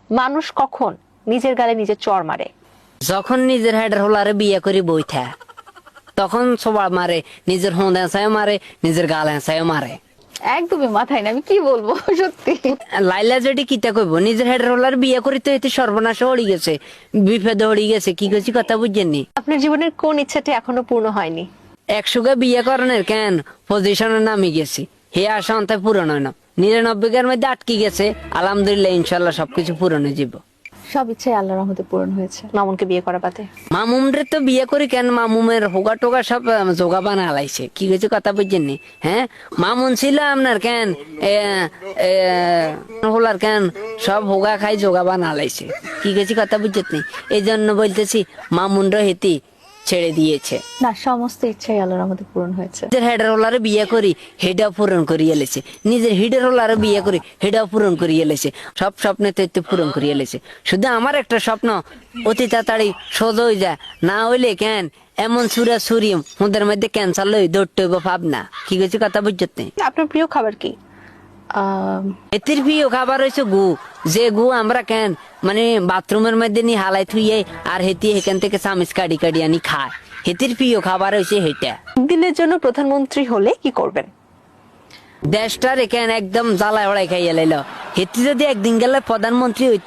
মানুষ কখন নিজের গালে নিজের চড় মারে? যখন নিজের হেডের হোলারে বিয়ে করে বইথা তখন সবার মারে, নিজের হোঁদ হ্যাঁসায় মারে, নিজের গাল হ্যাঁসায় মারে। একদমই মাথায় না, আমি কি বলবো সত্যি। লাইলা যেটি কিতা কইব, নিজের হেডের হোলার বিয়ে করিতে হইতে সর্বনাশ হড়ি গেছে, বিপদে হড়ি গেছে। কি কইছি কথা বুঝছেননি? আপনার জীবনের কোন ইচ্ছাটি এখনো পূর্ণ হয়নি? 100 বিয়ে করানোর কেন পজিশনে নামি গেছি, হে আশা অন্তায় পূরণ হয় না। 99 মধ্যে আটকে গেছে, আলহামদুলিল্লাহ ইনশাল্লাহ সবকিছু পূরণ হয়ে যাব। সব ইচ্ছাই আল্লাহর রহমতে পূরণ হয়েছে, মামুনকে বিয়ে করা বাদে। মামুমরে তো বিয়ে করি কেন, মামুমের হোগা টোগা সব জোগা বানা আলাইছে। কি কইছে কথা বুঝছেননি? হ্যাঁ, মামুন ছিল আপনার কেন হোলার কেন সব হোগা খাই জোগা বানা আলাইছে। কি কইছি কথা বুঝছেন? এই জন্য বলতেছি মামুনরা হেতি ছেড়ে দিয়েছে। না, সমস্ত ইচ্ছাই আল্লাহর রহমতে পূরণ হয়েছে। নিজের হেডের হোলারে বিয়ে করি, হেডাও পূরণ করিয়ে এলেছে। নিজের হিডের হোলারে বিয়ে করি, হেডাও পূরণ করিয়ে এলেছে। সব স্বপ্নে তো পূরণ করিয়ে এলেছে। শুধু আমার একটা স্বপ্ন অতি তাড়াতাড়ি সোজ হয়ে যায়, না হইলে কেন এমন সুরা সুরিম ওদের মধ্যে ক্যান্সার লই দৌড়তে হইব ভাবনা। কি কইছি কথা বুঝতে? আপনার প্রিয় খাবার কি? এতির প্রিয় খাবার হয়েছে গু। যে গু আমরা কেন মানে বাথরুমের মধ্যে নি হালাই থুইয়ে আর হেতি এখান থেকে চামিচ কাটি কাটি আনি খায়। হেতির প্রিয় খাবার হয়েছে হেটা। দিনের জন্য প্রধানমন্ত্রী হলে কি করবেন? দেশটার এখানে একদম জ্বালায় ওড়াই খাইয়া লাইল। হেতি যদি একদিন গেলে প্রধানমন্ত্রী হইতো